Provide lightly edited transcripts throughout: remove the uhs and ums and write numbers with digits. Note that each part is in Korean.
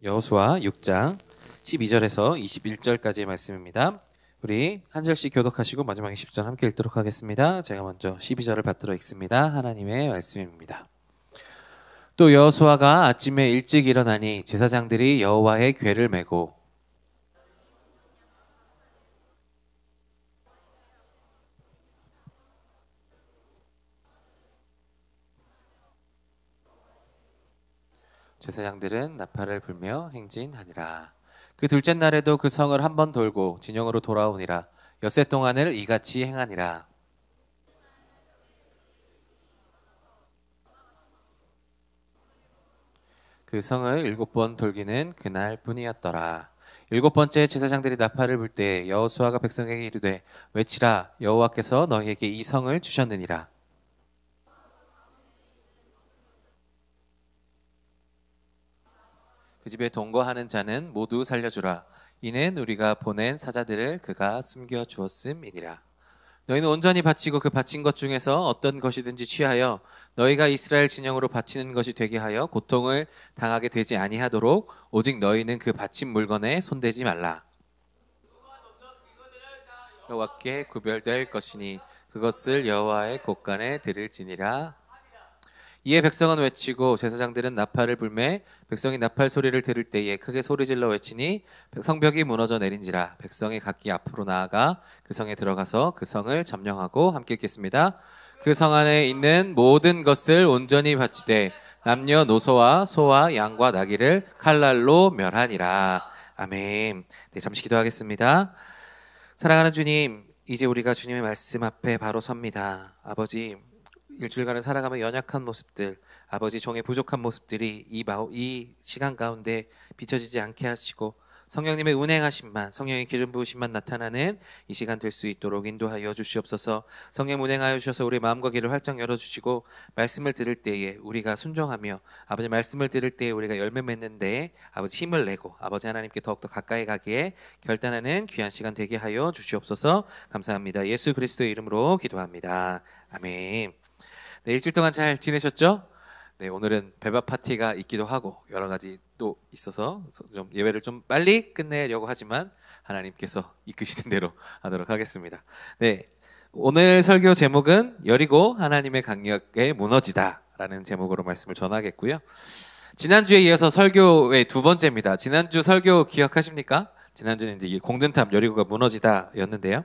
여호수아 6장 12절에서 21절까지의 말씀입니다. 우리 한 절씩 교독하시고 마지막에 10절 함께 읽도록 하겠습니다. 제가 먼저 12절을 받들어 읽습니다. 하나님의 말씀입니다. 또 여호수아가 아침에 일찍 일어나니 제사장들이 여호와의 궤를 메고 제사장들은 나팔을 불며 행진하니라. 그 둘째 날에도 그 성을 한 번 돌고 진영으로 돌아오니라. 엿새 동안을 이같이 행하니라. 그 성을 7번 돌기는 그날 뿐이었더라. 7번째 제사장들이 나팔을 불 때 여호수아가 백성에게 이르되 외치라. 여호와께서 너희에게 이 성을 주셨느니라. 그 집에 동거하는 자는 모두 살려주라. 이는 우리가 보낸 사자들을 그가 숨겨 주었음이니라. 너희는 온전히 바치고 그 바친 것 중에서 어떤 것이든지 취하여 너희가 이스라엘 진영으로 바치는 것이 되게 하여 고통을 당하게 되지 아니하도록 오직 너희는 그 바친 물건에 손대지 말라. 여호와께 구별될 것이니 그것을 여호와의 곳간에 드릴지니라. 이에 백성은 외치고 제사장들은 나팔을 불매 백성이 나팔 소리를 들을 때에 크게 소리질러 외치니 성벽이 무너져 내린지라. 백성이 각기 앞으로 나아가 그 성에 들어가서 그 성을 점령하고 함께 읽겠습니다. 그 성 안에 있는 모든 것을 온전히 바치되 남녀노소와 소와 양과 나귀를 칼날로 멸하니라. 아멘. 네, 잠시 기도하겠습니다. 사랑하는 주님, 이제 우리가 주님의 말씀 앞에 바로 섭니다. 아버지, 일주일간을 살아가며 연약한 모습들, 아버지 종의 부족한 모습들이 이 시간 가운데 비춰지지 않게 하시고 성령님의 운행하심만, 성령의 기름 부으심만 나타나는 이 시간 될 수 있도록 인도하여 주시옵소서. 성령 운행하여 주셔서 우리의 마음과 귀를 활짝 열어주시고 말씀을 들을 때에 우리가 순종하며 아버지 말씀을 들을 때에 우리가 열매 맺는데 아버지 힘을 내고 아버지 하나님께 더욱더 가까이 가기에 결단하는 귀한 시간 되게 하여 주시옵소서. 감사합니다. 예수 그리스도의 이름으로 기도합니다. 아멘. 네, 일주일 동안 잘 지내셨죠? 네, 오늘은 배밥 파티가 있기도 하고 여러 가지 또 있어서 좀 예배를 좀 빨리 끝내려고 하지만 하나님께서 이끄시는 대로 하도록 하겠습니다. 네, 오늘 설교 제목은 여리고 하나님의 강력에 무너지다라는 제목으로 말씀을 전하겠고요. 지난주에 이어서 설교의 두 번째입니다. 지난주 설교 기억하십니까? 지난주는 이제 공든탑 여리고가 무너지다였는데요.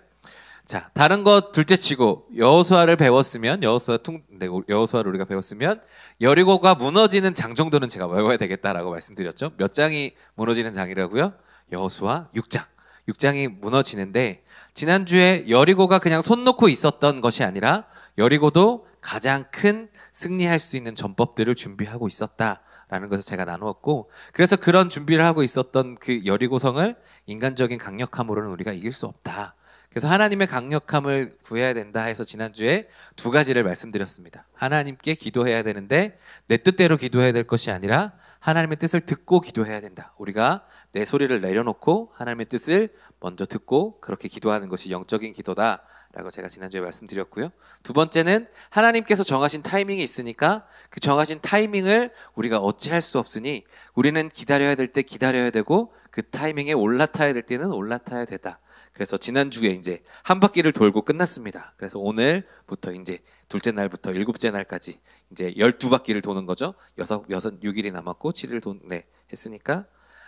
자, 다른 것 둘째치고 여호수아를 배웠으면 여호수아를 우리가 배웠으면 여리고가 무너지는 장 정도는 제가 외워야 되겠다라고 말씀드렸죠. 몇 장이 무너지는 장이라고요? 여호수아 6장. 6장이 무너지는데 지난주에 여리고가 그냥 손 놓고 있었던 것이 아니라 여리고도 가장 큰 승리할 수 있는 전법들을 준비하고 있었다라는 것을 제가 나누었고, 그래서 그런 준비를 하고 있었던 그 여리고성을 인간적인 강력함으로는 우리가 이길 수 없다. 그래서 하나님의 강력함을 구해야 된다 해서 지난주에 두 가지를 말씀드렸습니다. 하나님께 기도해야 되는데 내 뜻대로 기도해야 될 것이 아니라 하나님의 뜻을 듣고 기도해야 된다. 우리가 내 소리를 내려놓고 하나님의 뜻을 먼저 듣고 그렇게 기도하는 것이 영적인 기도다라고 제가 지난주에 말씀드렸고요. 두 번째는 하나님께서 정하신 타이밍이 있으니까 그 정하신 타이밍을 우리가 어찌할 수 없으니 우리는 기다려야 될 때 기다려야 되고 그 타이밍에 올라타야 될 때는 올라타야 되다. 그래서 지난주에 이제 한 바퀴를 돌고 끝났습니다. 그래서 오늘부터 이제 둘째 날부터 일곱째 날까지 이제 12바퀴를 도는 거죠. 6일이 남았고 7일 했으니까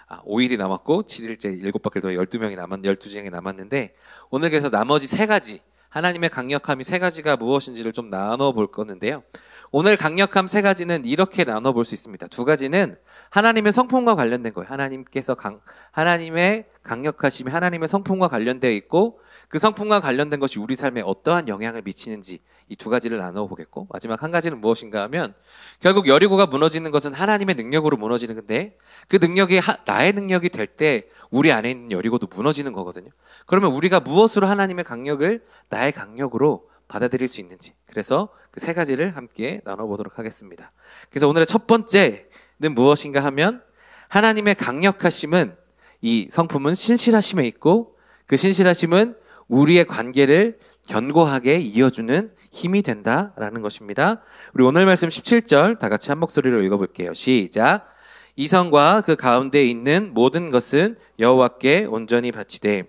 5일이 남았고 7일째 7바퀴를 더 12주행이 남았는데 오늘 그래서 나머지 세 가지 하나님의 강력함이 세 가지가 무엇인지를 좀 나눠 볼 건데요. 오늘 강력함 세 가지는 이렇게 나눠 볼 수 있습니다. 두 가지는 하나님의 성품과 관련된 거예요. 하나님의 강력하심이 하나님의 성품과 관련되어 있고 그 성품과 관련된 것이 우리 삶에 어떠한 영향을 미치는지 이 두 가지를 나눠 보겠고, 마지막 한 가지는 무엇인가 하면 결국 여리고가 무너지는 것은 하나님의 능력으로 무너지는 건데 그 능력이 나의 능력이 될 때 우리 안에 있는 여리고도 무너지는 거거든요. 그러면 우리가 무엇으로 하나님의 강력을 나의 강력으로 받아들일 수 있는지, 그래서 그 세 가지를 함께 나눠보도록 하겠습니다. 그래서 오늘의 첫 번째는 무엇인가 하면 하나님의 강력하심은 이 성품은 신실하심에 있고 그 신실하심은 우리의 관계를 견고하게 이어주는 힘이 된다라는 것입니다. 우리 오늘 말씀 17절 다 같이 한 목소리로 읽어볼게요. 시작. 이 성과 그 가운데 있는 모든 것은 여호와께 온전히 바치되.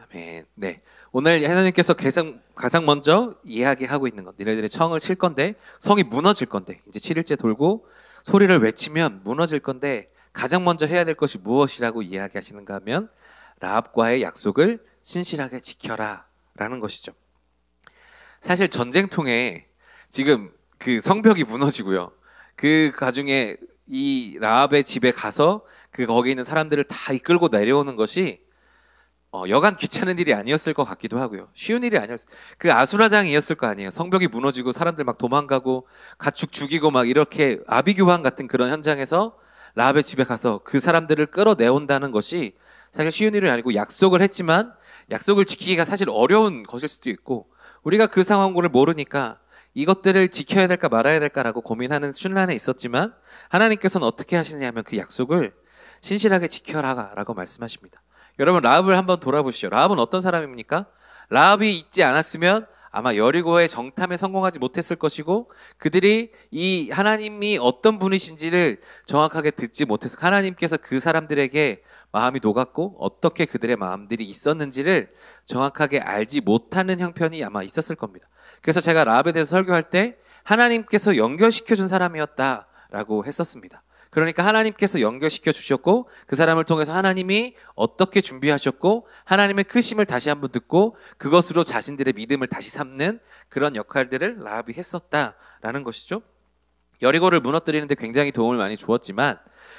아멘. 네. 오늘 하나님께서 가장 먼저 이야기하고 있는 것, 너희들의 청을 칠 건데 성이 무너질 건데 이제 7일째 돌고 소리를 외치면 무너질 건데 가장 먼저 해야 될 것이 무엇이라고 이야기하시는가 하면 라합과의 약속을 신실하게 지켜라 라는 것이죠. 사실 전쟁통에 지금 그 성벽이 무너지고요. 그 가중에 이 라합의 집에 가서 그 거기 있는 사람들을 다 이끌고 내려오는 것이 여간 귀찮은 일이 아니었을 것 같기도 하고요. 쉬운 일이 아니었어요. 그 아수라장이었을 거 아니에요. 성벽이 무너지고 사람들 막 도망가고 가축 죽이고 막 이렇게 아비규환 같은 그런 현장에서 라합의 집에 가서 그 사람들을 끌어내온다는 것이 사실 쉬운 일이 아니고 약속을 했지만 약속을 지키기가 사실 어려운 것일 수도 있고 우리가 그 상황을 모르니까 이것들을 지켜야 될까 말아야 될까라고 고민하는 순간에 있었지만 하나님께서는 어떻게 하시냐면 그 약속을 신실하게 지켜라라고 말씀하십니다. 여러분 라합을 한번 돌아보시죠. 라합은 어떤 사람입니까? 라합이 있지 않았으면 아마 여리고의 정탐에 성공하지 못했을 것이고 그들이 이 하나님이 어떤 분이신지를 정확하게 듣지 못해서 하나님께서 그 사람들에게 마음이 녹았고 어떻게 그들의 마음들이 있었는지를 정확하게 알지 못하는 형편이 아마 있었을 겁니다. 그래서 제가 라합에 대해서 설교할 때 하나님께서 연결시켜준 사람이었다라고 했었습니다. 그러니까 하나님께서 연결시켜 주셨고 그 사람을 통해서 하나님이 어떻게 준비하셨고 하나님의 크심을 다시 한번 듣고 그것으로 자신들의 믿음을 다시 삼는 그런 역할들을 라합이 했었다라는 것이죠. 여리고를 무너뜨리는데 굉장히 도움을 많이 주었지만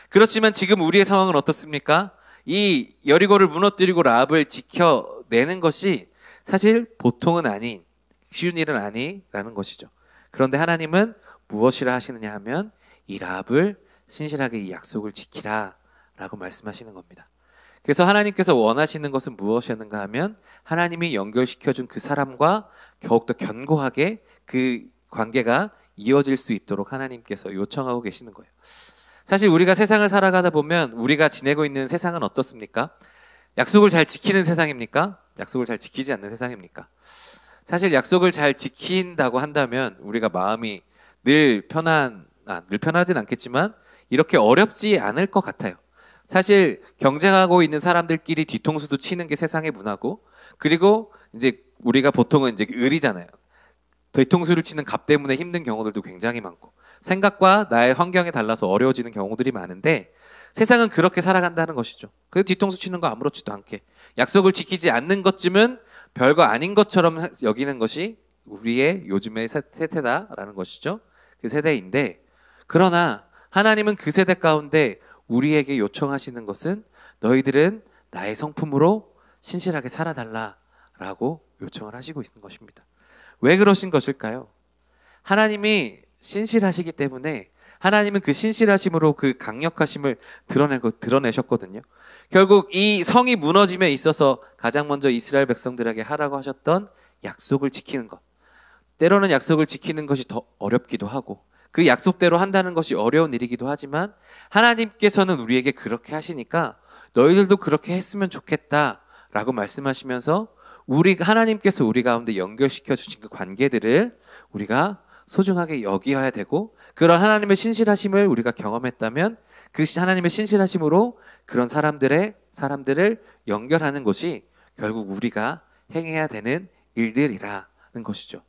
그렇지만 지금 우리의 상황은 어떻습니까? 이 여리고를 무너뜨리고 라합을 지켜내는 것이 사실 보통은 아닌 쉬운 일은 아니라는 것이죠. 그런데 하나님은 무엇이라 하시느냐 하면 이 라합을 신실하게 이 약속을 지키라 라고 말씀하시는 겁니다. 그래서 하나님께서 원하시는 것은 무엇이었는가 하면 하나님이 연결시켜준 그 사람과 더욱더 견고하게 그 관계가 이어질 수 있도록 하나님께서 요청하고 계시는 거예요. 사실 우리가 세상을 살아가다 보면 우리가 지내고 있는 세상은 어떻습니까? 약속을 잘 지키는 세상입니까? 약속을 잘 지키지 않는 세상입니까? 사실 약속을 잘 지킨다고 한다면 우리가 마음이 늘 편하진 않겠지만 이렇게 어렵지 않을 것 같아요. 사실 경쟁하고 있는 사람들끼리 뒤통수도 치는 게 세상의 문화고 그리고 이제 우리가 보통은 이제 을이잖아요. 뒤통수를 치는 갑 때문에 힘든 경우들도 굉장히 많고 생각과 나의 환경이 달라서 어려워지는 경우들이 많은데 세상은 그렇게 살아간다는 것이죠. 그 뒤통수 치는 거 아무렇지도 않게 약속을 지키지 않는 것쯤은 별거 아닌 것처럼 여기는 것이 우리의 요즘의 세대다라는 것이죠. 그 세대인데 그러나 하나님은 그 세대 가운데 우리에게 요청하시는 것은 너희들은 나의 성품으로 신실하게 살아달라라고 요청을 하시고 있는 것입니다. 왜 그러신 것일까요? 하나님이 신실하시기 때문에 하나님은 그 신실하심으로 그 강력하심을 드러내셨거든요. 결국 이 성이 무너짐에 있어서 가장 먼저 이스라엘 백성들에게 하라고 하셨던 약속을 지키는 것. 때로는 약속을 지키는 것이 더 어렵기도 하고 그 약속대로 한다는 것이 어려운 일이기도 하지만 하나님께서는 우리에게 그렇게 하시니까 너희들도 그렇게 했으면 좋겠다라고 말씀하시면서 하나님께서 우리 가운데 연결시켜 주신 그 관계들을 우리가 소중하게 여겨야 되고 그런 하나님의 신실하심을 우리가 경험했다면 그 하나님의 신실하심으로 그런 사람들을 연결하는 것이 결국 우리가 행해야 되는 일들이라는 것이죠.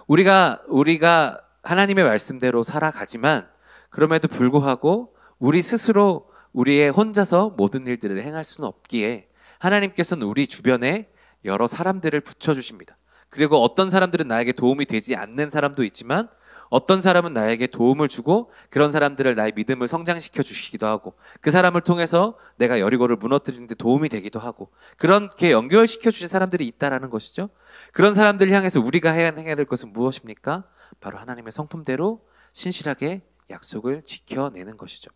우리가 하나님의 말씀대로 살아가지만 그럼에도 불구하고 우리 스스로 우리의 혼자서 모든 일들을 행할 수는 없기에 하나님께서는 우리 주변에 여러 사람들을 붙여주십니다. 그리고 어떤 사람들은 나에게 도움이 되지 않는 사람도 있지만 어떤 사람은 나에게 도움을 주고 그런 사람들을 나의 믿음을 성장시켜 주시기도 하고 그 사람을 통해서 내가 여리고를 무너뜨리는 데 도움이 되기도 하고 그렇게 연결시켜 주신 사람들이 있다라는 것이죠. 그런 사람들을 향해서 우리가 행해야 될 것은 무엇입니까? 바로 하나님의 성품대로 신실하게 약속을 지켜내는 것이죠.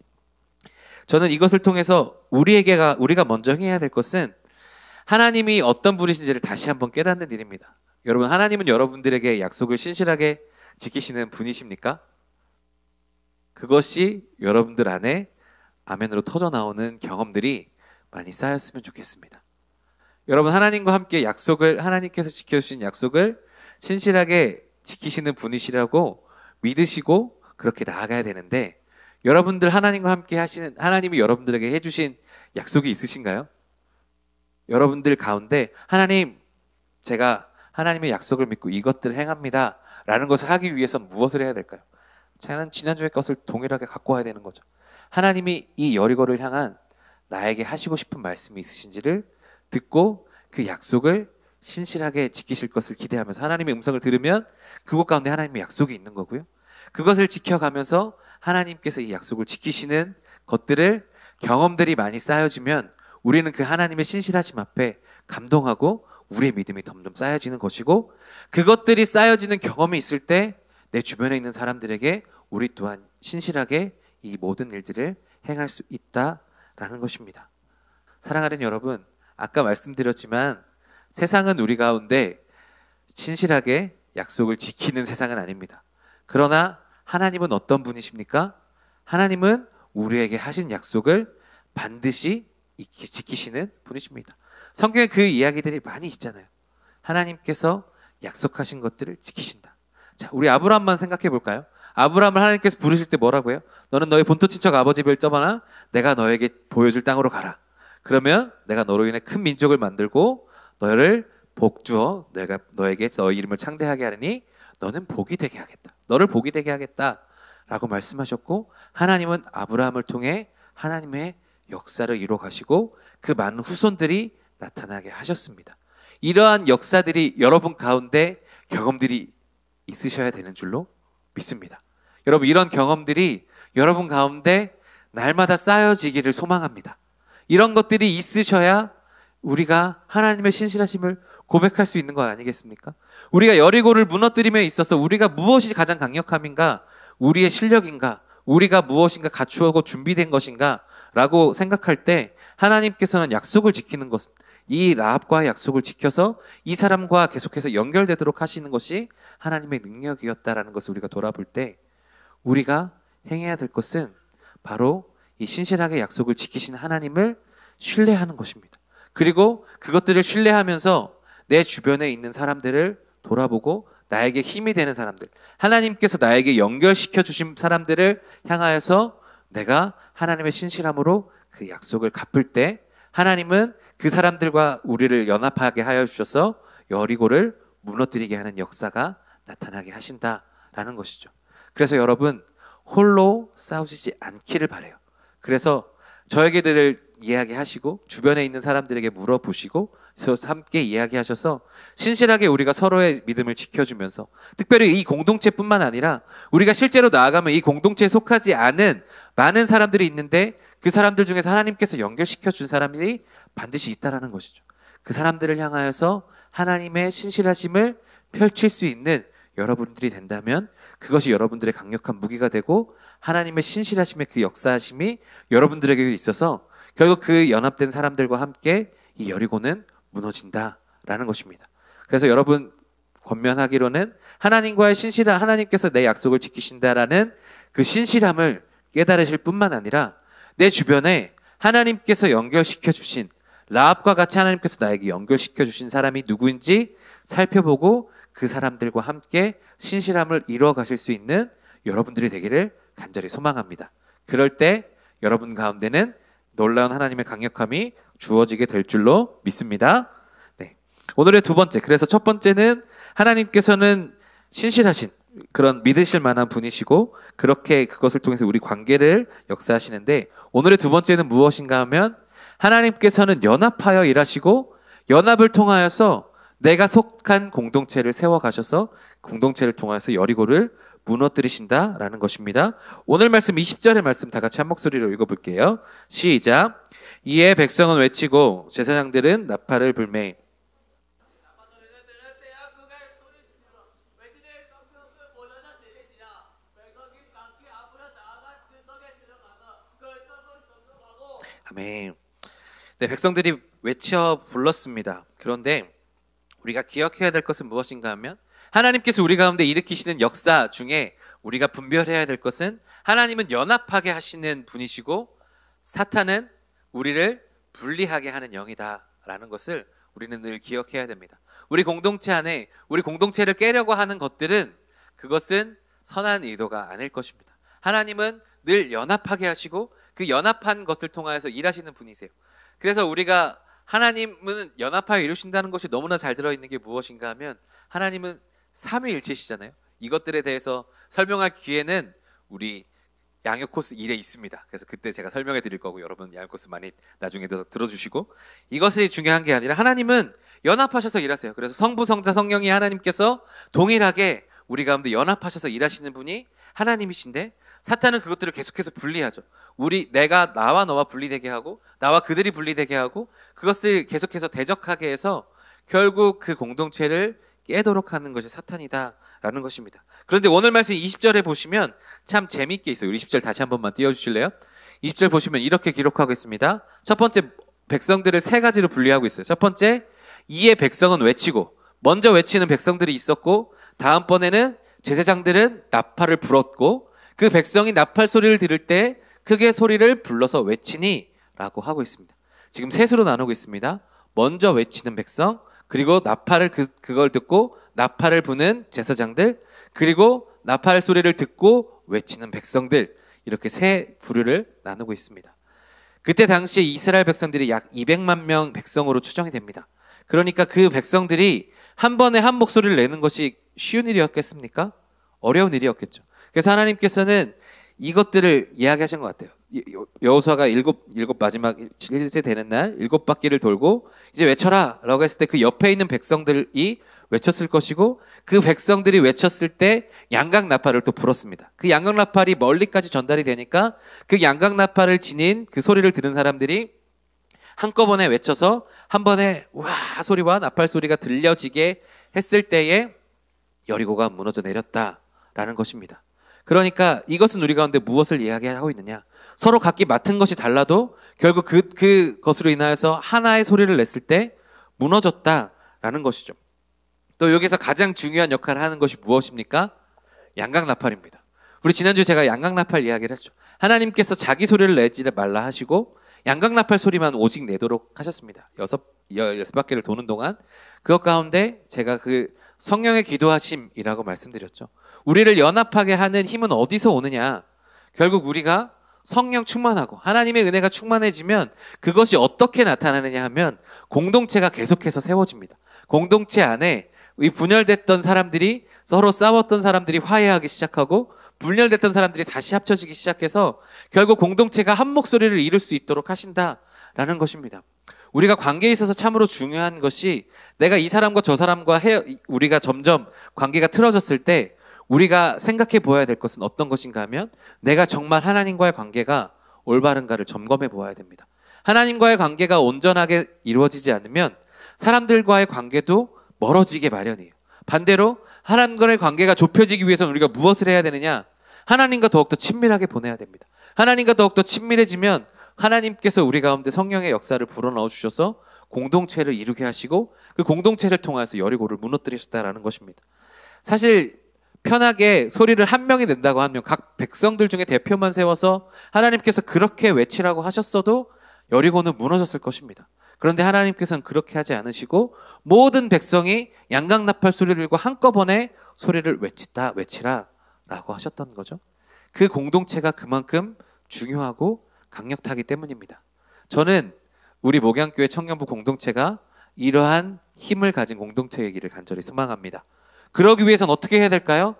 저는 이것을 통해서 우리가 먼저 해야 될 것은 하나님이 어떤 분이신지를 다시 한번 깨닫는 일입니다. 여러분, 하나님은 여러분들에게 약속을 신실하게 지키시는 분이십니까? 그것이 여러분들 안에 아멘으로 터져 나오는 경험들이 많이 쌓였으면 좋겠습니다. 여러분, 하나님과 함께 하나님께서 지켜주신 약속을 신실하게 지키시는 분이시라고 믿으시고 그렇게 나아가야 되는데, 여러분들 하나님과 함께 하나님이 여러분들에게 해주신 약속이 있으신가요? 여러분들 가운데 하나님, 제가 하나님의 약속을 믿고 이것들을 행합니다 라는 것을 하기 위해서 무엇을 해야 될까요? 저는 지난주의 것을 동일하게 갖고 와야 되는 거죠. 하나님이 이 여리고를 향한 나에게 하시고 싶은 말씀이 있으신지를 듣고 그 약속을 신실하게 지키실 것을 기대하면서 하나님의 음성을 들으면 그곳 가운데 하나님의 약속이 있는 거고요. 그것을 지켜가면서 하나님께서 이 약속을 지키시는 것들을 경험들이 많이 쌓여지면 우리는 그 하나님의 신실하심 앞에 감동하고 우리의 믿음이 점점 쌓여지는 것이고, 그것들이 쌓여지는 경험이 있을 때 내 주변에 있는 사람들에게 우리 또한 신실하게 이 모든 일들을 행할 수 있다라는 것입니다. 사랑하는 여러분, 아까 말씀드렸지만 세상은 우리 가운데 신실하게 약속을 지키는 세상은 아닙니다. 그러나 하나님은 어떤 분이십니까? 하나님은 우리에게 하신 약속을 반드시 지키시는 분이십니다. 성경에 그 이야기들이 많이 있잖아요. 하나님께서 약속하신 것들을 지키신다. 자, 우리 아브라함만 생각해 볼까요? 아브라함을 하나님께서 부르실 때 뭐라고 해요? 너는 너의 본토 친척 아버지 집을 떠나 내가 너에게 보여줄 땅으로 가라. 그러면 내가 너로 인해 큰 민족을 만들고 너를 복주어 내가 너에게 너의 이름을 창대하게 하리니 너는 복이 되게 하겠다. 너를 복이 되게 하겠다 라고 말씀하셨고, 하나님은 아브라함을 통해 하나님의 역사를 이루어 가시고 그 많은 후손들이 나타나게 하셨습니다. 이러한 역사들이 여러분 가운데 경험들이 있으셔야 되는 줄로 믿습니다. 여러분, 이런 경험들이 여러분 가운데 날마다 쌓여지기를 소망합니다. 이런 것들이 있으셔야 우리가 하나님의 신실하심을 고백할 수 있는 것 아니겠습니까? 우리가 여리고를 무너뜨림에 있어서 우리가 무엇이 가장 강력함인가? 우리의 실력인가? 우리가 무엇인가 갖추고 준비된 것인가? 라고 생각할 때 하나님께서는 약속을 지키는 것, 이 라합과의 약속을 지켜서 이 사람과 계속해서 연결되도록 하시는 것이 하나님의 능력이었다라는 것을 우리가 돌아볼 때 우리가 행해야 될 것은 바로 이 신실하게 약속을 지키신 하나님을 신뢰하는 것입니다. 그리고 그것들을 신뢰하면서 내 주변에 있는 사람들을 돌아보고 나에게 힘이 되는 사람들, 하나님께서 나에게 연결시켜 주신 사람들을 향하여서 내가 하나님의 신실함으로 그 약속을 갚을 때 하나님은 그 사람들과 우리를 연합하게 하여 주셔서 여리고를 무너뜨리게 하는 역사가 나타나게 하신다라는 것이죠. 그래서 여러분, 홀로 싸우시지 않기를 바라요. 그래서 저에게 늘 이야기하시고 주변에 있는 사람들에게 물어보시고 함께 이야기하셔서 신실하게 우리가 서로의 믿음을 지켜주면서, 특별히 이 공동체뿐만 아니라 우리가 실제로 나아가면 이 공동체에 속하지 않은 많은 사람들이 있는데 그 사람들 중에서 하나님께서 연결시켜 준 사람들이 반드시 있다라는 것이죠. 그 사람들을 향하여서 하나님의 신실하심을 펼칠 수 있는 여러분들이 된다면 그것이 여러분들의 강력한 무기가 되고 하나님의 신실하심의 그 역사하심이 여러분들에게 있어서 결국 그 연합된 사람들과 함께 이 여리고는 무너진다라는 것입니다. 그래서 여러분, 권면하기로는 하나님과의 신실한, 하나님께서 내 약속을 지키신다라는 그 신실함을 깨달으실 뿐만 아니라 내 주변에 하나님께서 연결시켜 주신, 라합과 같이 하나님께서 나에게 연결시켜 주신 사람이 누구인지 살펴보고 그 사람들과 함께 신실함을 이루어 가실 수 있는 여러분들이 되기를 간절히 소망합니다. 그럴 때 여러분 가운데는 놀라운 하나님의 강력함이 주어지게 될 줄로 믿습니다. 네. 오늘의 두 번째, 그래서 첫 번째는 하나님께서는 신실하신 그런 믿으실 만한 분이시고 그렇게 그것을 통해서 우리 관계를 역사하시는데, 오늘의 두 번째는 무엇인가 하면 하나님께서는 연합하여 일하시고 연합을 통하여서 내가 속한 공동체를 세워가셔서 공동체를 통해서 여리고를 무너뜨리신다라는 것입니다. 오늘 말씀 20절의 말씀 다 같이 한 목소리로 읽어볼게요. 시작. 이에 백성은 외치고 제사장들은 나팔을 불매. 아멘. 네, 백성들이 외쳐 불렀습니다. 그런데 우리가 기억해야 될 것은 무엇인가 하면 하나님께서 우리 가운데 일으키시는 역사 중에 우리가 분별해야 될 것은 하나님은 연합하게 하시는 분이시고 사탄은 우리를 분리하게 하는 영이다라는 것을 우리는 늘 기억해야 됩니다. 우리 공동체 안에 우리 공동체를 깨려고 하는 것들은 그것은 선한 의도가 아닐 것입니다. 하나님은 늘 연합하게 하시고 그 연합한 것을 통하여서 일하시는 분이세요. 그래서 우리가 하나님은 연합하여 이루신다는 것이 너무나 잘 들어있는 게 무엇인가 하면 하나님은 삼위일체시잖아요. 이것들에 대해서 설명할 기회는 우리 양육 코스 1에 있습니다. 그래서 그때 제가 설명해 드릴 거고 여러분 양육 코스 많이 나중에도 들어주시고, 이것이 중요한 게 아니라 하나님은 연합하셔서 일하세요. 그래서 성부, 성자, 성령이 하나님께서 동일하게 우리 가운데 연합하셔서 일하시는 분이 하나님이신데, 사탄은 그것들을 계속해서 분리하죠. 내가 나와 너와 분리되게 하고 나와 그들이 분리되게 하고 그것을 계속해서 대적하게 해서 결국 그 공동체를 깨도록 하는 것이 사탄이다라는 것입니다. 그런데 오늘 말씀 20절에 보시면 참 재미있게 있어요. 우리 20절 다시 한 번만 띄워주실래요? 20절 보시면 이렇게 기록하고 있습니다. 첫 번째, 백성들을 세 가지로 분리하고 있어요. 첫 번째, 이에 백성은 외치고, 먼저 외치는 백성들이 있었고, 다음번에는 제사장들은 나팔을 불었고, 그 백성이 나팔 소리를 들을 때 크게 소리를 불러서 외치니 라고 하고 있습니다. 지금 셋으로 나누고 있습니다. 먼저 외치는 백성, 그리고 나팔을 그걸 듣고 나팔을 부는 제사장들, 그리고 나팔 소리를 듣고 외치는 백성들, 이렇게 세 부류를 나누고 있습니다. 그때 당시에 이스라엘 백성들이 약 200만 명 백성으로 추정이 됩니다. 그러니까 그 백성들이 한 번에 한 목소리를 내는 것이 쉬운 일이었겠습니까? 어려운 일이었겠죠. 그래서 하나님께서는 이것들을 이야기하신 것 같아요. 여호수아가 일곱 마지막 7세 되는 날 7바퀴를 돌고 이제 외쳐라 라고 했을 때 그 옆에 있는 백성들이 외쳤을 것이고, 그 백성들이 외쳤을 때 양각 나팔을 또 불었습니다. 그 양각 나팔이 멀리까지 전달이 되니까 그 양각 나팔을 지닌 그 소리를 들은 사람들이 한꺼번에 외쳐서 한 번에 와 소리와 나팔 소리가 들려지게 했을 때에 여리고가 무너져 내렸다라는 것입니다. 그러니까 이것은 우리 가운데 무엇을 이야기하고 있느냐? 서로 각기 맡은 것이 달라도 결국 그것으로 인하여서 하나의 소리를 냈을 때 무너졌다라는 것이죠. 또 여기서 가장 중요한 역할을 하는 것이 무엇입니까? 양각나팔입니다. 우리 지난주에 제가 양각나팔 이야기를 했죠. 하나님께서 자기 소리를 내지 말라 하시고 양각나팔 소리만 오직 내도록 하셨습니다. 16바퀴를 도는 동안. 그것 가운데 제가 그 성령의 기도하심이라고 말씀드렸죠. 우리를 연합하게 하는 힘은 어디서 오느냐? 결국 우리가 성령 충만하고 하나님의 은혜가 충만해지면 그것이 어떻게 나타나느냐 하면 공동체가 계속해서 세워집니다. 공동체 안에 이 분열됐던 사람들이, 서로 싸웠던 사람들이 화해하기 시작하고 분열됐던 사람들이 다시 합쳐지기 시작해서 결국 공동체가 한 목소리를 이룰 수 있도록 하신다라는 것입니다. 우리가 관계에 있어서 참으로 중요한 것이, 내가 이 사람과 저 사람과 우리가 점점 관계가 틀어졌을 때 우리가 생각해 보아야 될 것은 어떤 것인가 하면, 내가 정말 하나님과의 관계가 올바른가를 점검해 보아야 됩니다. 하나님과의 관계가 온전하게 이루어지지 않으면 사람들과의 관계도 멀어지게 마련이에요. 반대로 하나님과의 관계가 좁혀지기 위해서는 우리가 무엇을 해야 되느냐? 하나님과 더욱더 친밀하게 보내야 됩니다. 하나님과 더욱더 친밀해지면 하나님께서 우리 가운데 성령의 역사를 불어넣어 주셔서 공동체를 이루게 하시고 그 공동체를 통해서 여리고를 무너뜨리셨다라는 것입니다. 사실 편하게 소리를 한 명이 낸다고 하면 각 백성들 중에 대표만 세워서 하나님께서 그렇게 외치라고 하셨어도 여리고는 무너졌을 것입니다. 그런데 하나님께서는 그렇게 하지 않으시고 모든 백성이 양각나팔 소리를 들고 한꺼번에 소리를 외치라 라고 하셨던 거죠. 그 공동체가 그만큼 중요하고 강력하기 때문입니다. 저는 우리 목양교회 청년부 공동체가 이러한 힘을 가진 공동체이기를 간절히 소망합니다. 그러기 위해서는 어떻게 해야 될까요?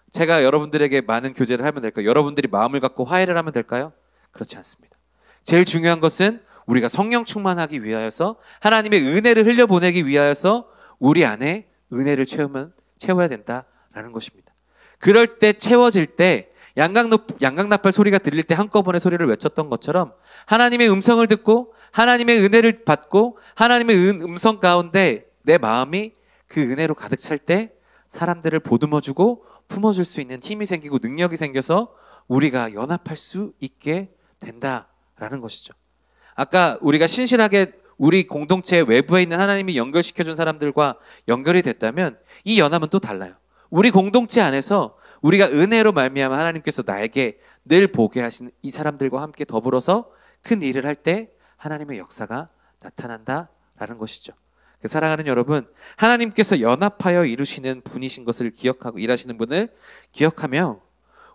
제가 여러분들에게 많은 교제를 하면 될까요? 여러분들이 마음을 갖고 화해를 하면 될까요? 그렇지 않습니다. 제일 중요한 것은 우리가 성령 충만하기 위하여서 하나님의 은혜를 흘려보내기 위하여서 우리 안에 은혜를 채워야 된다라는 것입니다. 그럴 때 채워질 때 양각나팔 소리가 들릴 때 한꺼번에 소리를 외쳤던 것처럼 하나님의 음성을 듣고 하나님의 은혜를 받고 하나님의 음성 가운데 내 마음이 그 은혜로 가득 찰 때 사람들을 보듬어주고 품어줄 수 있는 힘이 생기고 능력이 생겨서 우리가 연합할 수 있게 된다라는 것이죠. 아까 우리가 신실하게 우리 공동체 외부에 있는 하나님이 연결시켜준 사람들과 연결이 됐다면 이 연합은 또 달라요. 우리 공동체 안에서 우리가 은혜로 말미암아 하나님께서 나에게 늘 보게 하신 이 사람들과 함께 더불어서 큰 일을 할 때 하나님의 역사가 나타난다라는 것이죠. 사랑하는 여러분, 하나님께서 연합하여 이루시는 분이신 것을 기억하고 일하시는 분을 기억하며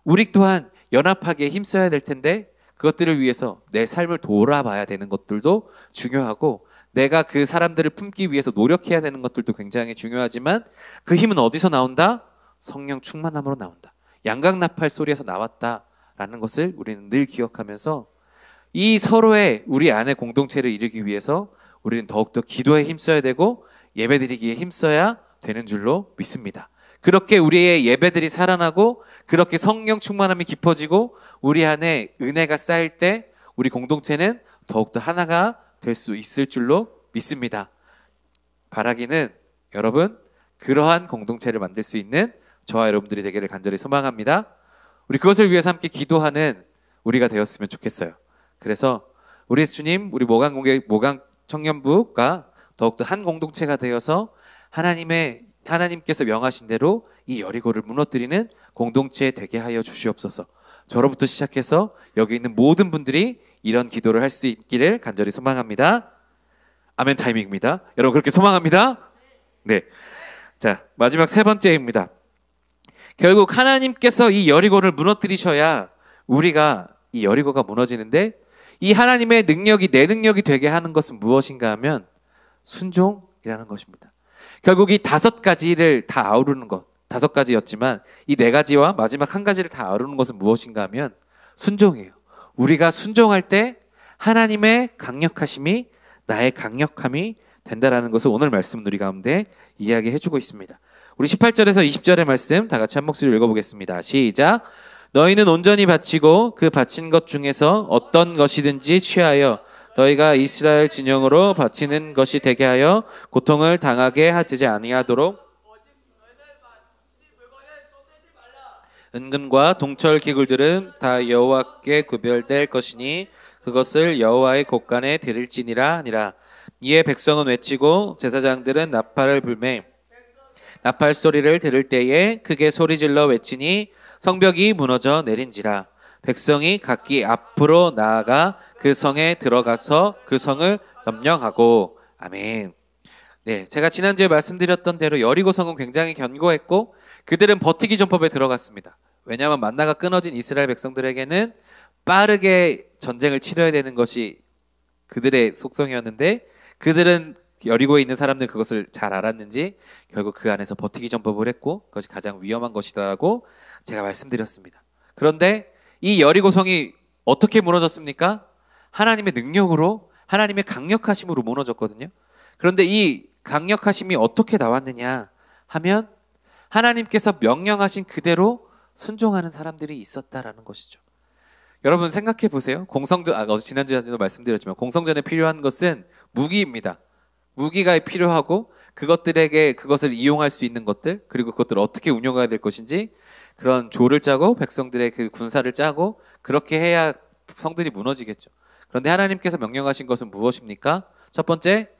우리 또한 연합하기에 힘써야 될 텐데 그것들을 위해서 내 삶을 돌아봐야 되는 것들도 중요하고 내가 그 사람들을 품기 위해서 노력해야 되는 것들도 굉장히 중요하지만 그 힘은 어디서 나온다? 성령 충만함으로 나온다. 양각나팔 소리에서 나왔다라는 것을 우리는 늘 기억하면서 이 서로의 우리 안의 공동체를 이루기 위해서 우리는 더욱더 기도에 힘써야 되고 예배드리기에 힘써야 되는 줄로 믿습니다. 그렇게 우리의 예배들이 살아나고 그렇게 성령 충만함이 깊어지고 우리 안에 은혜가 쌓일 때 우리 공동체는 더욱더 하나가 될 수 있을 줄로 믿습니다. 바라기는 여러분 그러한 공동체를 만들 수 있는 저와 여러분들이 되기를 간절히 소망합니다. 우리 그것을 위해서 함께 기도하는 우리가 되었으면 좋겠어요. 그래서 우리 주님, 우리 모강 청년부가 더욱더 한 공동체가 되어서 하나님께서 명하신 대로 이 여리고를 무너뜨리는 공동체 되게 하여 주시옵소서. 저로부터 시작해서 여기 있는 모든 분들이 이런 기도를 할 수 있기를 간절히 소망합니다. 아멘 타이밍입니다. 여러분 그렇게 소망합니다. 네. 자, 마지막 세 번째입니다. 결국 하나님께서 이 여리고를 무너뜨리셔야 우리가 이 여리고가 무너지는데 이 하나님의 능력이 내 능력이 되게 하는 것은 무엇인가 하면 순종이라는 것입니다. 결국 이 5가지를 다 아우르는 것, 5가지였지만 이 4가지와 마지막 한 가지를 다 아우르는 것은 무엇인가 하면 순종이에요. 우리가 순종할 때 하나님의 강력하심이 나의 강력함이 된다라는 것을 오늘 말씀 우리 가운데 이야기해주고 있습니다. 우리 18절에서 20절의 말씀 다 같이 한 목소리로 읽어보겠습니다. 시작. 너희는 온전히 바치고 그 바친 것 중에서 어떤 것이든지 취하여 너희가 이스라엘 진영으로 바치는 것이 되게 하여 고통을 당하게 하지 아니하도록 은금과 동철 기굴들은 다 여호와께 구별될 것이니 그것을 여호와의 곳간에 드릴지니라 하니라. 이에 백성은 외치고 제사장들은 나팔을 불매 나팔 소리를 들을 때에 크게 소리질러 외치니 성벽이 무너져 내린지라. 백성이 각기 앞으로 나아가 그 성에 들어가서 그 성을 점령하고. 아멘. 네, 제가 지난주에 말씀드렸던 대로 여리고 성은 굉장히 견고했고 그들은 버티기 전법에 들어갔습니다. 왜냐하면 만나가 끊어진 이스라엘 백성들에게는 빠르게 전쟁을 치러야 되는 것이 그들의 속성이었는데 그들은 여리고에 있는 사람들 그것을 잘 알았는지 결국 그 안에서 버티기 전법을 했고 그것이 가장 위험한 것이다라고 제가 말씀드렸습니다. 그런데 이 여리고 성이 어떻게 무너졌습니까? 하나님의 능력으로 하나님의 강력하심으로 무너졌거든요. 그런데 이 강력하심이 어떻게 나왔느냐 하면 하나님께서 명령하신 그대로 순종하는 사람들이 있었다라는 것이죠. 여러분 생각해 보세요. 공성전, 지난주에도 말씀드렸지만 공성전에 필요한 것은 무기입니다. 무기가 필요하고 그것들에게 그것을 이용할 수 있는 것들 그리고 그것들을 어떻게 운영해야 될 것인지 그런 조를 짜고 백성들의 그 군사를 짜고 그렇게 해야 성들이 무너지겠죠. 그런데 하나님께서 명령하신 것은 무엇입니까? 첫 번째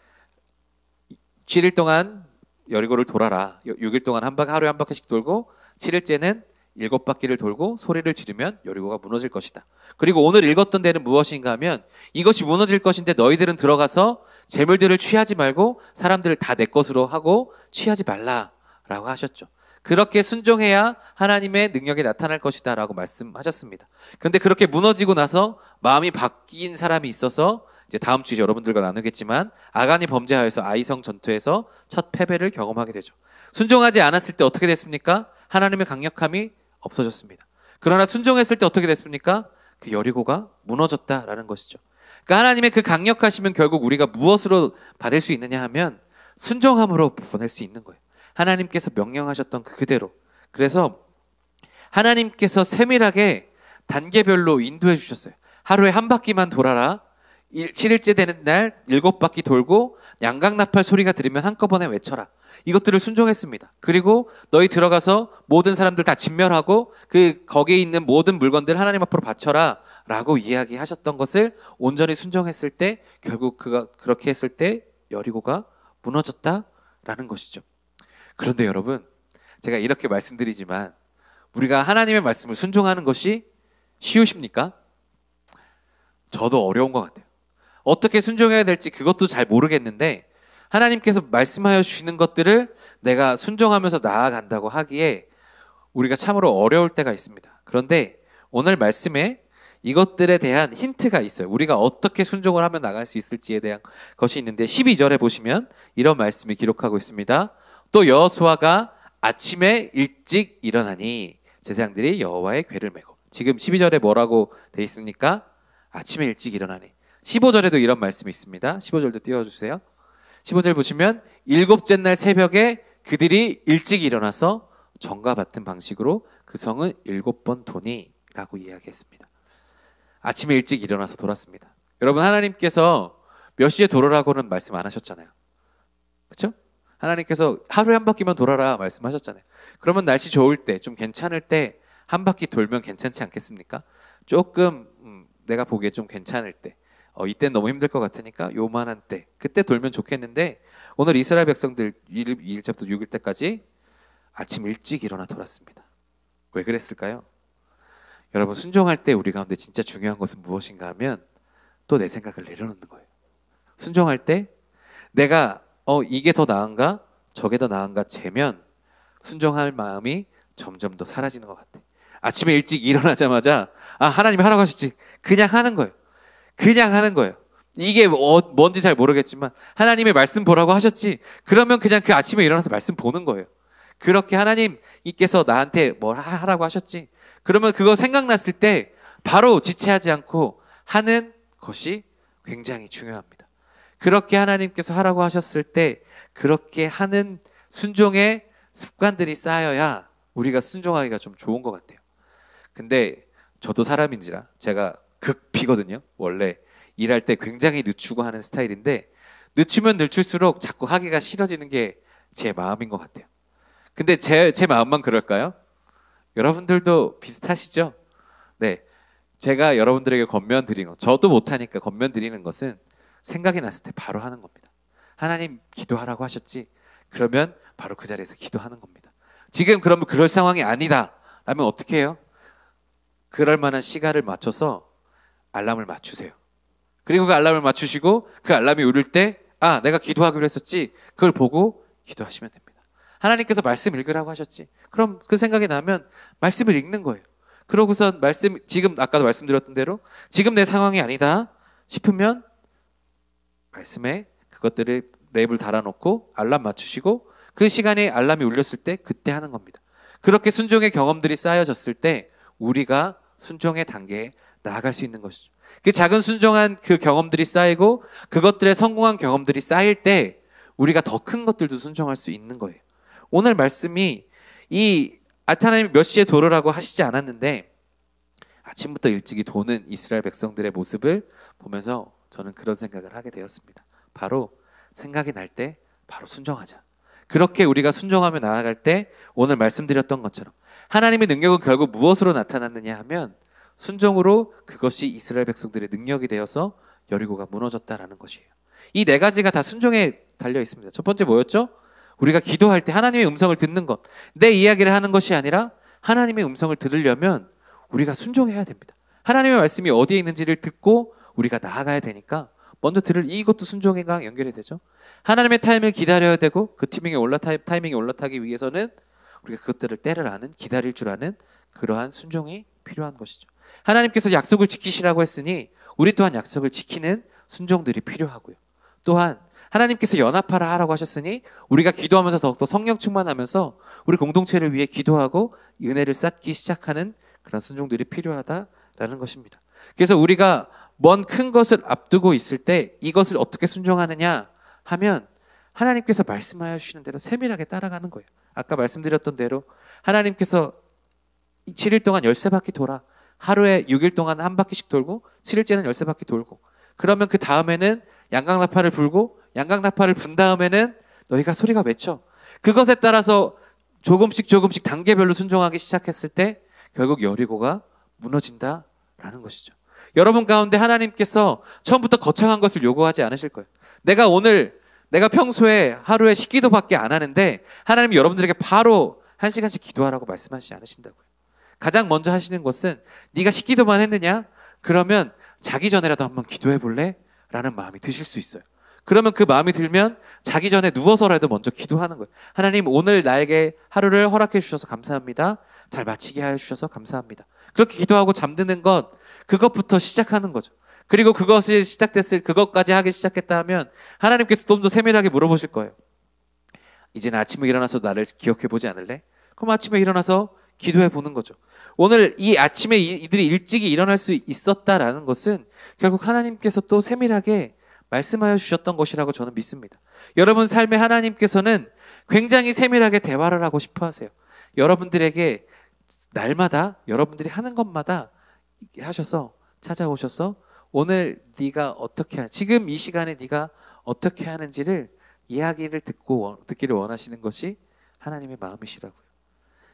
7일 동안 여리고를 돌아라. 6일 동안 하루에 한 바퀴씩 돌고 7일째는 7바퀴를 돌고 소리를 지르면 여리고가 무너질 것이다. 그리고 오늘 읽었던 데는 무엇인가 하면 이것이 무너질 것인데 너희들은 들어가서 재물들을 취하지 말고 사람들을 다 내 것으로 하고 취하지 말라라고 하셨죠. 그렇게 순종해야 하나님의 능력이 나타날 것이다 라고 말씀하셨습니다. 그런데 그렇게 무너지고 나서 마음이 바뀐 사람이 있어서 이제 다음 주에 여러분들과 나누겠지만 아간이 범죄하여서 아이성 전투에서 첫 패배를 경험하게 되죠. 순종하지 않았을 때 어떻게 됐습니까? 하나님의 강력함이 없어졌습니다. 그러나 순종했을 때 어떻게 됐습니까? 그 여리고가 무너졌다라는 것이죠. 그러니까 하나님의 그 강력하시면 결국 우리가 무엇으로 받을 수 있느냐 하면 순종함으로 보낼 수 있는 거예요. 하나님께서 명령하셨던 그대로. 그래서 하나님께서 세밀하게 단계별로 인도해 주셨어요. 하루에 한 바퀴만 돌아라. 7일째 되는 날 7바퀴 돌고 양각나팔 소리가 들으면 한꺼번에 외쳐라. 이것들을 순종했습니다. 그리고 너희 들어가서 모든 사람들 다 진멸하고 거기에 있는 모든 물건들 하나님 앞으로 바쳐라 라고 이야기하셨던 것을 온전히 순종했을 때 결국 그렇게 했을 때 여리고가 무너졌다라는 것이죠. 그런데 여러분 제가 이렇게 말씀드리지만 우리가 하나님의 말씀을 순종하는 것이 쉬우십니까? 저도 어려운 것 같아요. 어떻게 순종해야 될지 그것도 잘 모르겠는데 하나님께서 말씀하여 주시는 것들을 내가 순종하면서 나아간다고 하기에 우리가 참으로 어려울 때가 있습니다. 그런데 오늘 말씀에 이것들에 대한 힌트가 있어요. 우리가 어떻게 순종을 하면 나갈 수 있을지에 대한 것이 있는데 12절에 보시면 이런 말씀이 기록하고 있습니다. 또 여호수아가 아침에 일찍 일어나니 제사장들이 여호와의 궤를 메고. 지금 12절에 뭐라고 돼 있습니까? 아침에 일찍 일어나니. 15절에도 이런 말씀이 있습니다. 15절도 띄워주세요. 15절 보시면 일곱째 날 새벽에 그들이 일찍 일어나서 전과 같은 방식으로 그 성은 7번 도니 라고 이야기했습니다. 아침에 일찍 일어나서 돌았습니다. 여러분, 하나님께서 몇 시에 돌아라고는 말씀 안 하셨잖아요. 그렇죠? 하나님께서 하루에 한 바퀴만 돌아라 말씀하셨잖아요. 그러면 날씨 좋을 때, 좀 괜찮을 때 한 바퀴 돌면 괜찮지 않겠습니까? 조금 내가 보기에 좀 괜찮을 때, 이때는 너무 힘들 것 같으니까 요만한 때, 그때 돌면 좋겠는데 오늘 이스라엘 백성들 2일째부터 6일 때까지 아침 일찍 일어나 돌았습니다. 왜 그랬을까요? 여러분, 순종할 때 우리 가운데 진짜 중요한 것은 무엇인가 하면 또 내 생각을 내려놓는 거예요. 순종할 때 내가 이게 더 나은가 저게 더 나은가 재면 순종할 마음이 점점 더 사라지는 것 같아. 아침에 일찍 일어나자마자 하나님이 하라고 하셨지, 그냥 하는 거예요. 그냥 하는 거예요. 이게 뭔지 잘 모르겠지만 하나님의 말씀 보라고 하셨지, 그러면 그냥 그 아침에 일어나서 말씀 보는 거예요. 그렇게 하나님께서 나한테 뭘 하라고 하셨지, 그러면 그거 생각났을 때 바로 지체하지 않고 하는 것이 굉장히 중요합니다. 그렇게 하나님께서 하라고 하셨을 때 그렇게 하는 순종의 습관들이 쌓여야 우리가 순종하기가 좀 좋은 것 같아요. 근데 저도 사람인지라 제가 극비거든요. 원래 일할 때 굉장히 늦추고 하는 스타일인데 늦추면 늦출수록 자꾸 하기가 싫어지는 게 제 마음인 것 같아요. 근데 제 마음만 그럴까요? 여러분들도 비슷하시죠? 네, 제가 여러분들에게 권면드리는 것, 저도 못하니까 권면드리는 것은 생각이 났을 때 바로 하는 겁니다. 하나님 기도하라고 하셨지, 그러면 바로 그 자리에서 기도하는 겁니다. 지금 그러면 그럴 상황이 아니다 라면 어떻게 해요? 그럴 만한 시간을 맞춰서 알람을 맞추세요. 그리고 그 알람을 맞추시고 그 알람이 울릴 때 내가 기도하기로 했었지, 그걸 보고 기도하시면 됩니다. 하나님께서 말씀 읽으라고 하셨지, 그럼 그 생각이 나면 말씀을 읽는 거예요. 그러고서 지금 아까도 말씀드렸던 대로 지금 내 상황이 아니다 싶으면 말씀에 그것들을 랩을 달아놓고 알람 맞추시고 그 시간에 알람이 울렸을 때 그때 하는 겁니다. 그렇게 순종의 경험들이 쌓여졌을 때 우리가 순종의 단계에 나아갈 수 있는 것이죠. 그 작은 순종한 그 경험들이 쌓이고 그것들의 성공한 경험들이 쌓일 때 우리가 더 큰 것들도 순종할 수 있는 거예요. 오늘 말씀이 하나님이 몇 시에 도르라고 하시지 않았는데 아침부터 일찍이 도는 이스라엘 백성들의 모습을 보면서 저는 그런 생각을 하게 되었습니다. 바로 생각이 날 때 바로 순종하자. 그렇게 우리가 순종하며 나아갈 때 오늘 말씀드렸던 것처럼 하나님의 능력은 결국 무엇으로 나타났느냐 하면 순종으로 그것이 이스라엘 백성들의 능력이 되어서 여리고가 무너졌다라는 것이에요. 이 네 가지가 다 순종에 달려 있습니다. 첫 번째 뭐였죠? 우리가 기도할 때 하나님의 음성을 듣는 것, 내 이야기를 하는 것이 아니라 하나님의 음성을 들으려면 우리가 순종해야 됩니다. 하나님의 말씀이 어디에 있는지를 듣고 우리가 나아가야 되니까 먼저 이것도 순종과 연결이 되죠. 하나님의 타임을 기다려야 되고 그 타이밍에 올라타기 위해서는 우리가 그것들을 때를 아는, 기다릴 줄 아는 그러한 순종이 필요한 것이죠. 하나님께서 약속을 지키시라고 했으니 우리 또한 약속을 지키는 순종들이 필요하고요. 또한 하나님께서 연합하라 하라고 하셨으니 우리가 기도하면서 더욱더 성령 충만하면서 우리 공동체를 위해 기도하고 은혜를 쌓기 시작하는 그런 순종들이 필요하다라는 것입니다. 그래서 우리가 먼 큰 것을 앞두고 있을 때 이것을 어떻게 순종하느냐 하면 하나님께서 말씀하여 주시는 대로 세밀하게 따라가는 거예요. 아까 말씀드렸던 대로 하나님께서 7일 동안 13바퀴 돌아, 하루에 6일 동안 한 바퀴씩 돌고 7일째는 13바퀴 돌고, 그러면 그 다음에는 양강나팔을 불고 양강나팔을 분 다음에는 너희가 소리가 외쳐. 그것에 따라서 조금씩 단계별로 순종하기 시작했을 때 결국 여리고가 무너진다라는 것이죠. 여러분 가운데 하나님께서 처음부터 거창한 것을 요구하지 않으실 거예요. 내가 평소에 하루에 10기도밖에 안 하는데 하나님이 여러분들에게 바로 1시간씩 기도하라고 말씀하시지 않으신다고요. 가장 먼저 하시는 것은 네가 10기도만 했느냐? 그러면 자기 전에라도 한번 기도해 볼래? 라는 마음이 드실 수 있어요. 그러면 그 마음이 들면 자기 전에 누워서라도 먼저 기도하는 거예요. 하나님, 오늘 나에게 하루를 허락해 주셔서 감사합니다. 잘 마치게 해 주셔서 감사합니다. 그렇게 기도하고 잠드는 것, 그것부터 시작하는 거죠. 그리고 그것이 시작됐을, 그것까지 하기 시작했다 하면 하나님께서 좀 더 세밀하게 물어보실 거예요. 이제는 아침에 일어나서 나를 기억해 보지 않을래? 그럼 아침에 일어나서 기도해 보는 거죠. 오늘 이 아침에 이들이 일찍이 일어날 수 있었다라는 것은 결국 하나님께서 또 세밀하게 말씀하여 주셨던 것이라고 저는 믿습니다. 여러분 삶에 하나님께서는 굉장히 세밀하게 대화를 하고 싶어 하세요. 여러분들에게 날마다 여러분들이 하는 것마다 하셔서 찾아오셔서 오늘 네가 어떻게 지금 이 시간에 네가 어떻게 하는지를 이야기를 듣기를 원하시는 것이 하나님의 마음이시라고요.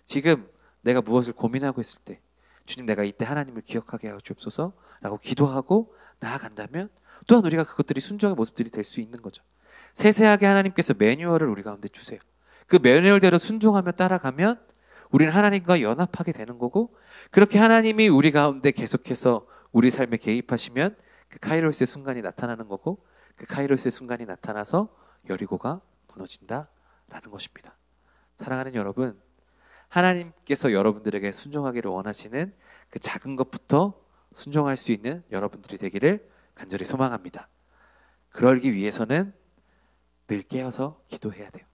지금 내가 무엇을 고민하고 있을 때 주님, 내가 이때 하나님을 기억하게 하여 주옵소서 라고 기도하고 나아간다면 또한 우리가 그것들이 순종의 모습들이 될 수 있는 거죠. 세세하게 하나님께서 매뉴얼을 우리 가운데 주세요. 그 매뉴얼대로 순종하며 따라가면 우리는 하나님과 연합하게 되는 거고, 그렇게 하나님이 우리 가운데 계속해서 우리 삶에 개입하시면 그 카이로스의 순간이 나타나는 거고, 그 카이로스의 순간이 나타나서 여리고가 무너진다라는 것입니다. 사랑하는 여러분, 하나님께서 여러분들에게 순종하기를 원하시는 그 작은 것부터 순종할 수 있는 여러분들이 되기를 간절히 소망합니다. 그러기 위해서는 늘 깨어서 기도해야 돼요.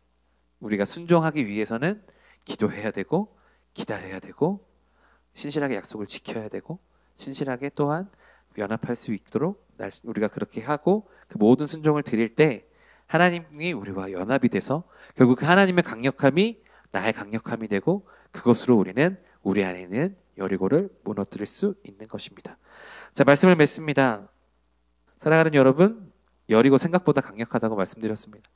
우리가 순종하기 위해서는 기도해야 되고, 기다려야 되고, 신실하게 약속을 지켜야 되고, 신실하게 또한 연합할 수 있도록 우리가 그렇게 하고, 그 모든 순종을 드릴 때 하나님이 우리와 연합이 돼서 결국 그 하나님의 강력함이 나의 강력함이 되고, 그것으로 우리는 우리 안에 있는 여리고를 무너뜨릴 수 있는 것입니다. 자, 말씀을 맺습니다. 사랑하는 여러분, 여리고 생각보다 강력하다고 말씀드렸습니다.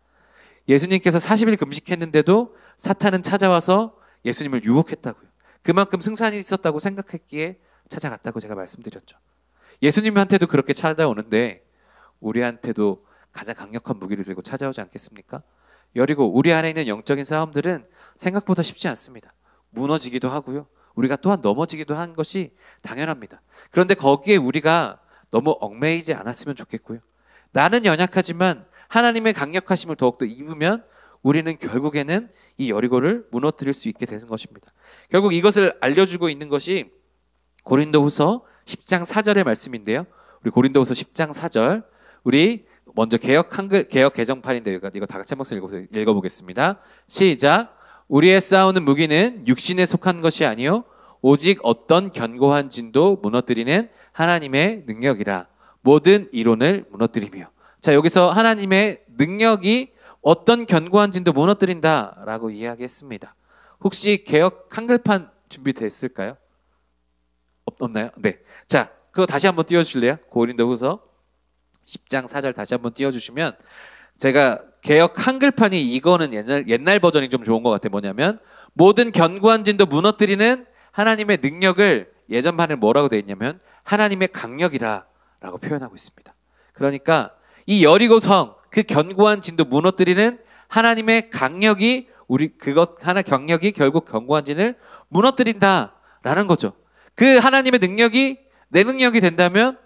예수님께서 40일 금식했는데도 사탄은 찾아와서 예수님을 유혹했다고요. 그만큼 승산이 있었다고 생각했기에 찾아갔다고 제가 말씀드렸죠. 예수님한테도 그렇게 찾아오는데 우리한테도 가장 강력한 무기를 들고 찾아오지 않겠습니까? 여리고 우리 안에 있는 영적인 싸움들은 생각보다 쉽지 않습니다. 무너지기도 하고요. 우리가 또한 넘어지기도 한 것이 당연합니다. 그런데 거기에 우리가 너무 얽매이지 않았으면 좋겠고요. 나는 연약하지만 하나님의 강력하심을 더욱더 입으면 우리는 결국에는 이 여리고를 무너뜨릴 수 있게 되는 것입니다. 결국 이것을 알려주고 있는 것이 고린도후서 10장 4절의 말씀인데요. 우리 고린도후서 10장 4절, 우리 먼저 개역 개정판인데 이거 다 같이 한 목소리 읽어보겠습니다. 시작. 우리의 싸우는 무기는 육신에 속한 것이 아니요 오직 어떤 견고한 진도 무너뜨리는 하나님의 능력이라. 모든 이론을 무너뜨리며. 자, 여기서 하나님의 능력이 어떤 견고한 진도 무너뜨린다라고 이야기했습니다. 혹시 개역 한글판 준비됐을까요? 없나요? 네. 자, 그거 다시 한번 띄워주실래요? 고린도후서 10장 4절 다시 한번 띄워주시면, 제가 개역 한글판이 이거는 옛날 버전이 좀 좋은 것 같아요. 뭐냐면 모든 견고한 진도 무너뜨리는 하나님의 능력을 예전 판에 뭐라고 되어 있냐면 하나님의 강력이라 라고 표현하고 있습니다. 그러니까 이 여리고성, 그 견고한 진도 무너뜨리는 하나님의 강력이 경력이 결국 견고한 진을 무너뜨린다라는 거죠. 그 하나님의 능력이 내 능력이 된다면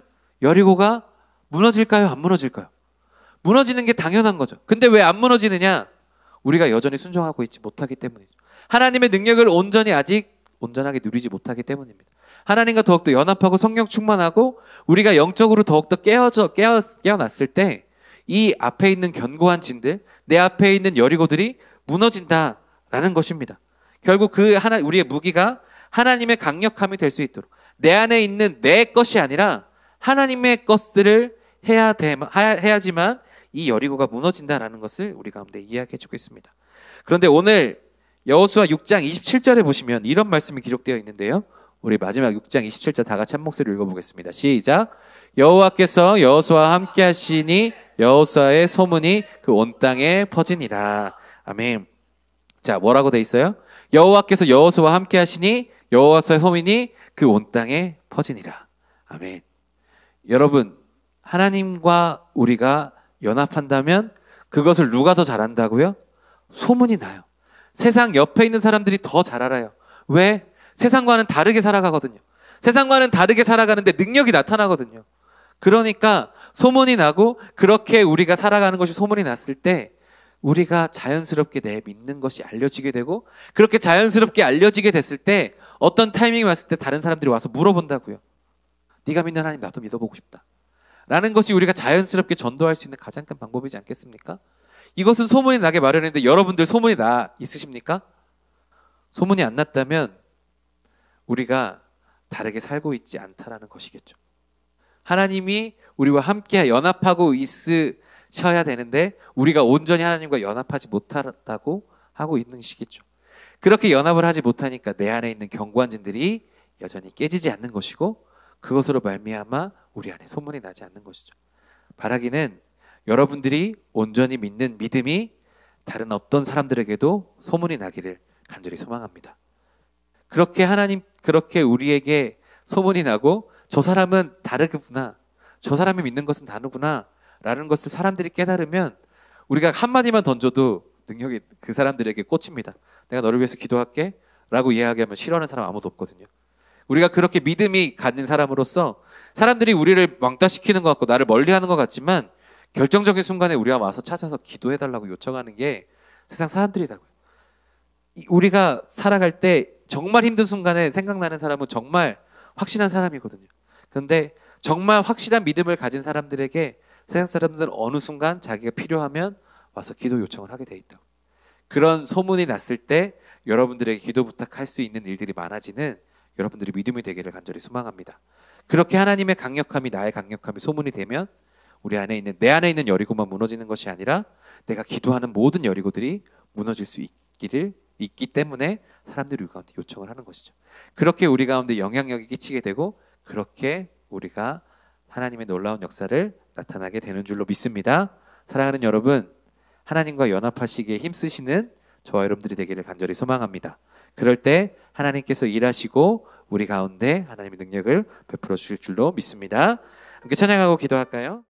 여리고가 무너질까요? 안 무너질까요? 무너지는 게 당연한 거죠. 근데 왜 안 무너지느냐? 우리가 여전히 순종하고 있지 못하기 때문이죠. 하나님의 능력을 온전하게 누리지 못하기 때문입니다. 하나님과 더욱더 연합하고 성령 충만하고 우리가 영적으로 더욱더 깨어났을 때 이 앞에 있는 견고한 진들, 내 앞에 있는 여리고들이 무너진다라는 것입니다. 결국 우리의 무기가 하나님의 강력함이 될 수 있도록 내 안에 있는 내 것이 아니라 하나님의 것들을 해야지만 이 여리고가 무너진다라는 것을 우리 가운데 이야기해 주고 있습니다. 그런데 오늘 여호수아 6장 27절에 보시면 이런 말씀이 기록되어 있는데요. 우리 마지막 6장 27절 다 같이 한 목소리로 읽어보겠습니다. 시작. 여호와께서 여호수아와 함께 하시니 여호수아의 소문이 그 온 땅에 퍼지니라. 아멘. 자, 뭐라고 돼 있어요? 여호와께서 여호수아와 함께 하시니 여호와의 소문이 그 온 땅에 퍼지니라. 아멘. 여러분, 하나님과 우리가 연합한다면 그것을 누가 더 잘한다고요? 소문이 나요. 세상 옆에 있는 사람들이 더 잘 알아요. 왜? 세상과는 다르게 살아가거든요. 세상과는 다르게 살아가는데 능력이 나타나거든요. 그러니까 소문이 나고 그렇게 우리가 살아가는 것이 소문이 났을 때 우리가 자연스럽게 내 믿는 것이 알려지게 되고 그렇게 자연스럽게 알려지게 됐을 때 어떤 타이밍이 왔을 때 다른 사람들이 와서 물어본다고요. 네가 믿는 하나님 나도 믿어보고 싶다. 라는 것이 우리가 자연스럽게 전도할 수 있는 가장 큰 방법이지 않겠습니까? 이것은 소문이 나게 마련했는데 여러분들 소문이 나 있으십니까? 소문이 안 났다면 우리가 다르게 살고 있지 않다라는 것이겠죠. 하나님이 우리와 함께 연합하고 있으셔야 되는데 우리가 온전히 하나님과 연합하지 못하다고 하고 있는 시기죠. 그렇게 연합을 하지 못하니까 내 안에 있는 경관진들이 여전히 깨지지 않는 것이고 그것으로 말미암아 우리 안에 소문이 나지 않는 것이죠. 바라기는 여러분들이 온전히 믿는 믿음이 다른 어떤 사람들에게도 소문이 나기를 간절히 소망합니다. 그렇게 우리에게 소문이 나고 저 사람은 다르구나, 저 사람이 믿는 것은 다르구나 라는 것을 사람들이 깨달으면 우리가 한마디만 던져도 능력이 그 사람들에게 꽂힙니다. 내가 너를 위해서 기도할게 라고 이야기하면 싫어하는 사람 아무도 없거든요. 우리가 그렇게 믿음이 가진 사람으로서 사람들이 우리를 왕따시키는 것 같고 나를 멀리하는 것 같지만 결정적인 순간에 우리가 와서 찾아서 기도해달라고 요청하는 게 세상 사람들이라고요. 우리가 살아갈 때 정말 힘든 순간에 생각나는 사람은 정말 확신한 사람이거든요. 그런데 정말 확실한 믿음을 가진 사람들에게 세상 사람들은 어느 순간 자기가 필요하면 와서 기도 요청을 하게 돼 있다고. 그런 소문이 났을 때 여러분들에게 기도 부탁할 수 있는 일들이 많아지는 여러분들이 믿음이 되기를 간절히 소망합니다. 그렇게 하나님의 강력함이 나의 강력함이 소문이 되면 우리 안에 있는 내 안에 있는 여리고만 무너지는 것이 아니라 내가 기도하는 모든 여리고들이 무너질 수 있기 때문에 사람들이 우리 가운데 요청을 하는 것이죠. 그렇게 우리 가운데 영향력이 끼치게 되고 그렇게 우리가 하나님의 놀라운 역사를 나타나게 되는 줄로 믿습니다. 사랑하는 여러분, 하나님과 연합하시기에 힘쓰시는 저와 여러분들이 되기를 간절히 소망합니다. 그럴 때 하나님께서 일하시고 우리 가운데 하나님의 능력을 베풀어 주실 줄로 믿습니다. 함께 찬양하고 기도할까요?